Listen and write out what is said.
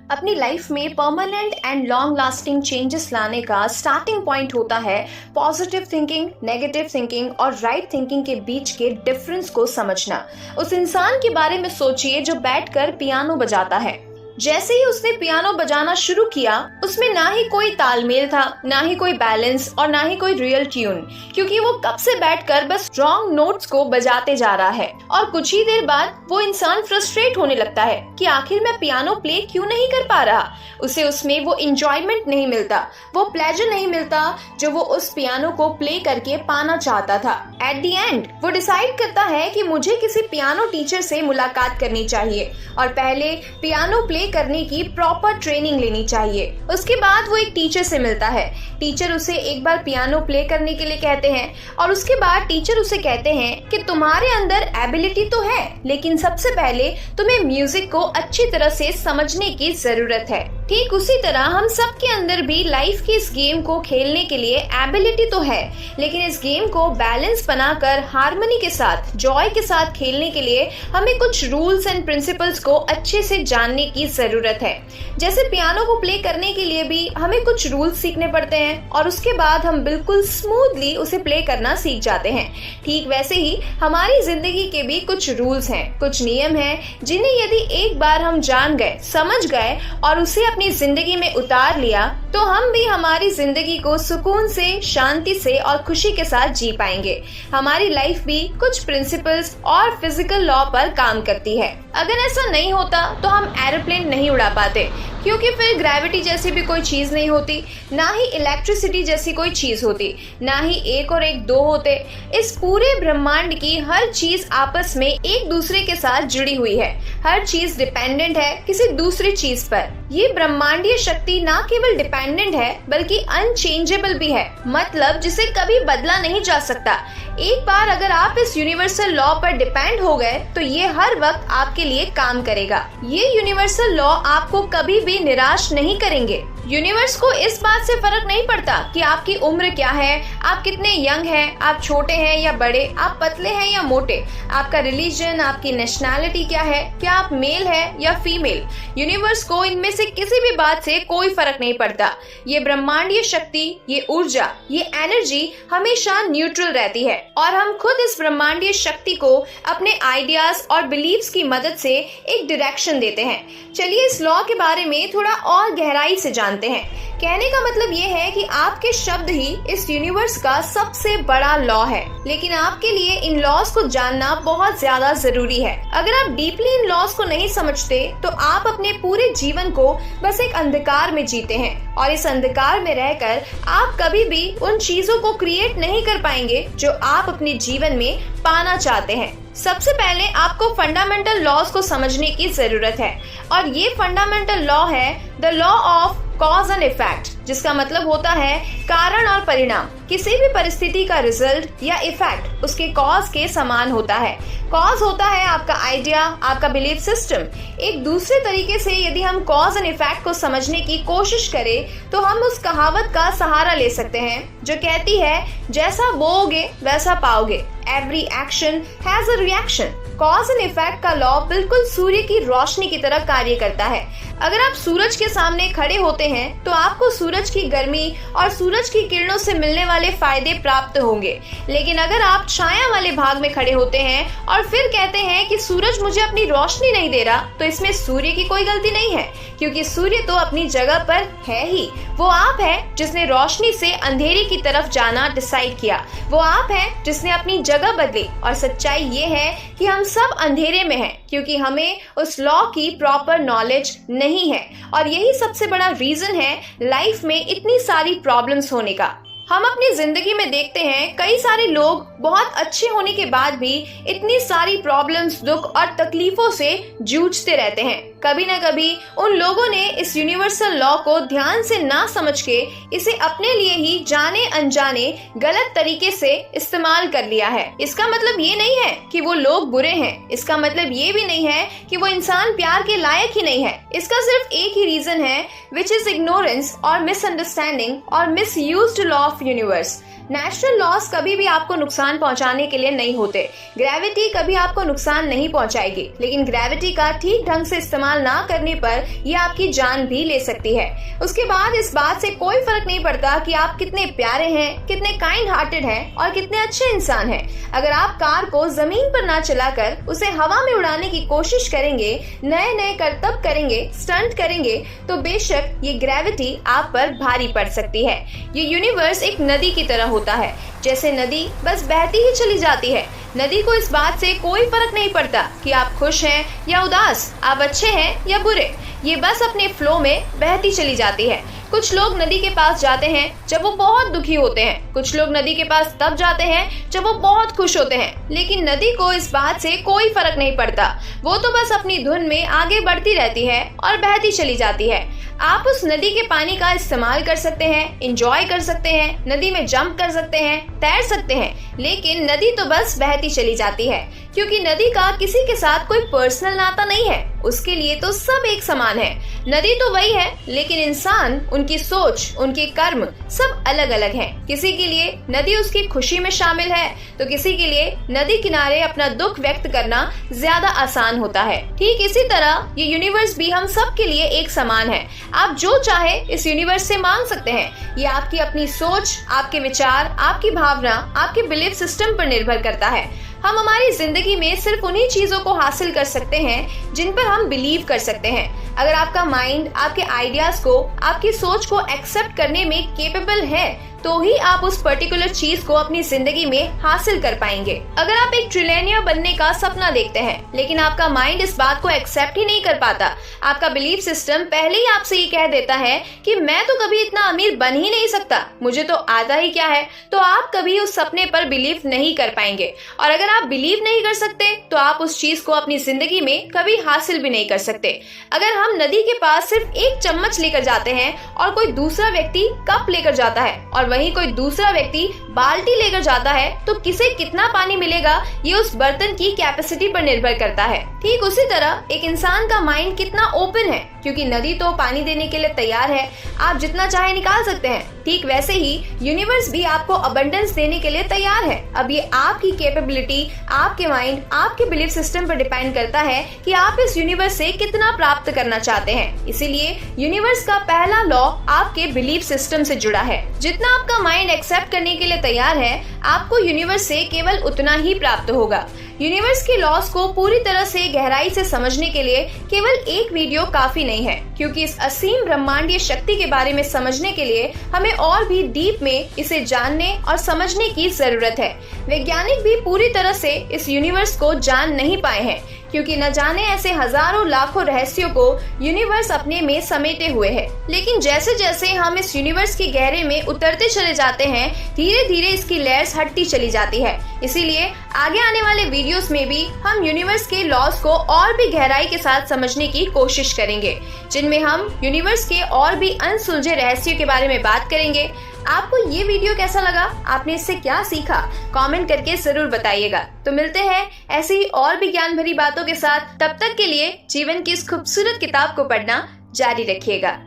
अपनी लाइफ में permanent and long lasting changes लाने का स्टार्टिंग पॉइंट होता है पॉजिटिव थिंकिंग, नेगेटिव थिंकिंग और राइट थिंकिंग के बीच के डिफरेंस को समझना। उस इंसान के बारे में सोचिए जो बैठकर पियानो बजाता है। जैसे ही उसने पियानो बजाना शुरू किया, उसमें ना ही कोई तालमेल था, ना ही कोई बैलेंस और ना ही कोई रियल ट्यून, क्योंकि वो कब से बैठकर बस रॉन्ग नोट्स को बजाते जा रहा है। और कुछ ही देर बाद वो इंसान फ्रस्ट्रेट होने लगता है कि आखिर मैं पियानो प्ले क्यों नहीं कर पा रहा। उसे उसमें वो इंजॉयमेंट नहीं मिलता, वो प्लेजर नहीं मिलता जो वो उस पियानो को प्ले करके पाना चाहता था। एट द एंड वो डिसाइड करता है कि मुझे किसी पियानो टीचर से मुलाकात करनी चाहिए और पहले पियानो प्ले करने की प्रॉपर ट्रेनिंग लेनी चाहिए। उसके बाद वो एक टीचर से मिलता है। टीचर उसे एक बार पियानो प्ले करने के लिए कहते हैं और उसके बाद टीचर उसे कहते हैं कि तुम्हारे अंदर एबिलिटी तो है, लेकिन सबसे पहले तुम्हें म्यूजिक को अच्छी तरह से समझने की जरूरत है। ठीक उसी तरह हम सब के अंदर भी लाइफ की इस गेम को खेलने के लिए एबिलिटी तो है, लेकिन इस गेम को बैलेंस बनाकर हार्मनी के साथ, जॉय के साथ खेलने के लिए हमें कुछ रूल्स एंड प्रिंसिपल्स को अच्छे से जानने की जरूरत है। जैसे पियानो को प्ले करने के लिए भी हमें कुछ रूल्स सीखने पड़ते हैं और उसके बाद हम बिल्कुल स्मूथली उसे प्ले करना सीख जाते हैं। ठीक वैसे ही हमारी जिंदगी के भी कुछ रूल्स हैं, कुछ नियम हैं, जिन्हें यदि एक बार हम जान गए, समझ गए और उसे अपनी जिंदगी में उतार लिया, तो हम भी हमारी जिंदगी को सुकून से, शांति से और खुशी के साथ जी पाएंगे। हमारी लाइफ भी कुछ प्रिंसिपल्स और फिजिकल लॉ पर काम करती है। अगर ऐसा नहीं होता तो हम एरोप्लेन नहीं उड़ा पाते, क्योंकि फिर ग्रेविटी जैसी भी कोई चीज नहीं होती, ना ही इलेक्ट्रिसिटी जैसी कोई चीज होती, ना ही एक और एक दो होते। इस पूरे ब्रह्मांड की हर चीज आपस में एक दूसरे के साथ जुड़ी हुई है। हर चीज डिपेंडेंट है किसी दूसरी चीज पर। ये ब्रह्मांडीय शक्ति ना केवल डिपेंडेंट है बल्कि अनचेंजेबल भी है, मतलब जिसे कभी बदला नहीं जा सकता। एक बार अगर आप इस यूनिवर्सल लॉ पर डिपेंड हो गए तो ये हर वक्त आपके लिए काम करेगा। ये यूनिवर्सल लॉ आपको कभी भी निराश नहीं करेंगे। यूनिवर्स को इस बात से फर्क नहीं पड़ता कि आपकी उम्र क्या है, आप कितने यंग हैं, आप छोटे हैं या बड़े, आप पतले हैं या मोटे, आपका रिलीजन, आपकी नेशनैलिटी क्या है, क्या आप मेल है या फीमेल। यूनिवर्स को इनमें से किसी भी बात से कोई फर्क नहीं पड़ता। ये ब्रह्मांडीय शक्ति, ये ऊर्जा, ये एनर्जी हमेशा न्यूट्रल रहती है और हम खुद इस ब्रह्मांडीय शक्ति को अपने आइडियाज और बिलीव्स की मदद से एक डायरेक्शन देते हैं। चलिए इस लॉ के बारे में थोड़ा और गहराई से जानते हैं। कहने का मतलब ये है कि आपके शब्द ही इस यूनिवर्स का सबसे बड़ा लॉ है, लेकिन आपके लिए इन लॉस को जानना बहुत ज्यादा जरूरी है। अगर आप डीपली इन लॉस को नहीं समझते तो आप अपने पूरे जीवन को बस एक अंधकार में जीते हैं और इस अंधकार में रहकर आप कभी भी उन चीजों को क्रिएट नहीं कर पाएंगे जो आप अपने जीवन में पाना चाहते हैं। सबसे पहले आपको फंडामेंटल लॉज को समझने की जरूरत है और ये फंडामेंटल लॉ है the law of cause and effect, जिसका मतलब होता है कारण और परिणाम। किसी भी परिस्थिति का रिजल्ट या इफेक्ट उसके कॉज के समान होता है। कॉज होता है आपका आइडिया, आपका बिलीफ सिस्टम। एक दूसरे तरीके से यदि हम कॉज एंड इफेक्ट को समझने की कोशिश करें तो हम उस कहावत का सहारा ले सकते हैं जो कहती है जैसा बोओगे वैसा पाओगे। Every action has a reaction. Cause and effect का लॉ बिल्कुल सूर्य की रोशनी की तरह कार्य करता है। अगर आप सूरज के सामने खड़े होते हैं तो आपको सूरज की गर्मी और सूरज की किरणों से मिलने वाले फायदे प्राप्त होंगे, लेकिन अगर आप छाया वाले भाग में खड़े होते हैं और फिर कहते हैं कि सूरज मुझे अपनी रोशनी नहीं दे रहा, तो इसमें सूर्य की कोई गलती नहीं है, क्योंकि सूर्य तो अपनी जगह पर है ही। वो आप है जिसने रोशनी से अंधेरे की तरफ जाना डिसाइड किया। वो आप है जिसने अपनी जगह बदली और सच्चाई ये है कि हम सब अंधेरे में हैं, क्योंकि हमें उस लॉ की प्रॉपर नॉलेज नहीं है और यही सबसे बड़ा रीजन है लाइफ में इतनी सारी प्रॉब्लम्स होने का। हम अपनी जिंदगी में देखते हैं कई सारे लोग बहुत अच्छे होने के बाद भी इतनी सारी प्रॉब्लम्स, दुख और तकलीफों से जूझते रहते हैं। कभी न कभी उन लोगों ने इस यूनिवर्सल लॉ को ध्यान से ना समझ के इसे अपने लिए ही जाने अनजाने गलत तरीके से इस्तेमाल कर लिया है। इसका मतलब ये नहीं है कि वो लोग बुरे हैं, इसका मतलब ये भी नहीं है कि वो इंसान प्यार के लायक ही नहीं है। इसका सिर्फ एक ही रीजन है, विच इज इग्नोरेंस और मिसअंडरस्टैंडिंग और misused law of universe. Natural loss कभी भी आपको नुकसान पहुंचाने के लिए नहीं होते। ग्रेविटी कभी आपको नुकसान नहीं पहुंचाएगी, लेकिन ग्रेविटी का ठीक ढंग से इस्तेमाल ना करने पर यह आपकी जान भी ले सकती है। उसके बाद इस बात से कोई फर्क नहीं पड़ता कि आप कितने प्यारे हैं, कितने काइंड हार्टेड हैं और कितने अच्छे इंसान हैं। अगर आप कार को जमीन पर ना चलाकर उसे हवा में उड़ाने की कोशिश करेंगे, नए नए करतब करेंगे, स्टंट करेंगे, तो बेशक ये ग्रेविटी आप पर भारी पड़ सकती है। ये यूनिवर्स एक नदी की तरह होता है। जैसे नदी बस बहती ही चली जाती है। नदी को इस बात से कोई फर्क नहीं पड़ता कि आप खुश हैं या उदास, आप अच्छे हैं या बुरे। ये बस अपने फ्लो में बहती चली जाती है। कुछ लोग नदी के पास जाते हैं जब वो बहुत दुखी होते हैं, कुछ लोग नदी के पास तब जाते हैं जब वो बहुत खुश होते हैं, लेकिन नदी को इस बात से कोई फर्क नहीं पड़ता। वो तो बस अपनी धुन में आगे बढ़ती रहती है और बहती चली जाती है। आप उस नदी के पानी का इस्तेमाल कर सकते हैं, एंजॉय कर सकते हैं, नदी में जंप कर सकते हैं, तैर सकते हैं, लेकिन नदी तो बस बहती चली जाती है, क्योंकि नदी का किसी के साथ कोई पर्सनल नाता नहीं है। उसके लिए तो सब एक समान है। नदी तो वही है, लेकिन इंसान, उनकी सोच, उनके कर्म सब अलग अलग हैं। किसी के लिए नदी उसकी खुशी में शामिल है, तो किसी के लिए नदी किनारे अपना दुख व्यक्त करना ज्यादा आसान होता है। ठीक इसी तरह ये यूनिवर्स भी हम सब के लिए एक समान है। आप जो चाहे इस यूनिवर्स से मांग सकते हैं। ये आपकी अपनी सोच, आपके विचार, आपकी भावना, आपके बिलीफ सिस्टम पर निर्भर करता है। हम हमारी जिंदगी में सिर्फ उन्हीं चीजों को हासिल कर सकते हैं जिन पर हम बिलीव कर सकते हैं। अगर आपका माइंड आपके आइडियाज को, आपकी सोच को एक्सेप्ट करने में केपेबल है, तो ही आप उस पर्टिकुलर चीज को अपनी जिंदगी में हासिल कर पाएंगे। अगर आप एक ट्रिलियनियर बनने का सपना देखते हैं, लेकिन आपका माइंड इस बात को एक्सेप्ट ही नहीं कर पाता, आपका बिलीफ सिस्टम पहले ही आपसे ये कह देता है कि मैं तो कभी इतना अमीर बन ही नहीं सकता, मुझे तो आता ही क्या है, तो आप कभी उस सपने पर बिलीव नहीं कर पाएंगे। और अगर आप बिलीव नहीं कर सकते, तो आप उस चीज को अपनी जिंदगी में कभी हासिल भी नहीं कर सकते। अगर हम नदी के पास सिर्फ एक चम्मच लेकर जाते हैं और कोई दूसरा व्यक्ति कप लेकर जाता है और वहीं कोई दूसरा व्यक्ति बाल्टी लेकर जाता है, तो किसे कितना पानी मिलेगा ये उस बर्तन की कैपेसिटी पर निर्भर करता है। ठीक उसी तरह एक इंसान का माइंड कितना ओपन है, क्योंकि नदी तो पानी देने के लिए तैयार है, आप जितना चाहे निकाल सकते हैं। ठीक वैसे ही यूनिवर्स भी आपको अबंडेंस देने के लिए तैयार है। अब ये आपकी कैपेबिलिटी, आपके माइंड, आपके बिलीफ सिस्टम पर डिपेंड करता है कि आप इस यूनिवर्स से कितना प्राप्त करना चाहते हैं। इसीलिए यूनिवर्स का पहला लॉ आपके बिलीफ सिस्टम से जुड़ा है। जितना आपका माइंड एक्सेप्ट करने के लिए तैयार है, आपको यूनिवर्स से केवल उतना ही प्राप्त होगा। यूनिवर्स के लॉस को पूरी तरह से गहराई से समझने के लिए केवल एक वीडियो काफी नहीं है, क्योंकि इस असीम ब्रह्मांडीय शक्ति के बारे में समझने के लिए हमें और भी डीप में इसे जानने और समझने की जरूरत है। वैज्ञानिक भी पूरी तरह से इस यूनिवर्स को जान नहीं पाए हैं, क्योंकि न जाने ऐसे हजारों लाखों रहस्यों को यूनिवर्स अपने में समेटे हुए है। लेकिन जैसे जैसे हम इस यूनिवर्स के गहरे में उतरते चले जाते हैं, धीरे धीरे इसकी लेयर्स हटती चली जाती है। इसीलिए आगे आने वाले वीडियोस में भी हम यूनिवर्स के लॉस को और भी गहराई के साथ समझने की कोशिश करेंगे, जिनमें हम यूनिवर्स के और भी अनसुलझे रहस्यों के बारे में बात करेंगे। आपको ये वीडियो कैसा लगा? आपने इससे क्या सीखा? कमेंट करके जरूर बताइएगा। तो मिलते हैं ऐसी ही और भी ज्ञान भरी बातों के साथ। तब तक के लिए जीवन की इस खूबसूरत किताब को पढ़ना जारी रखिएगा।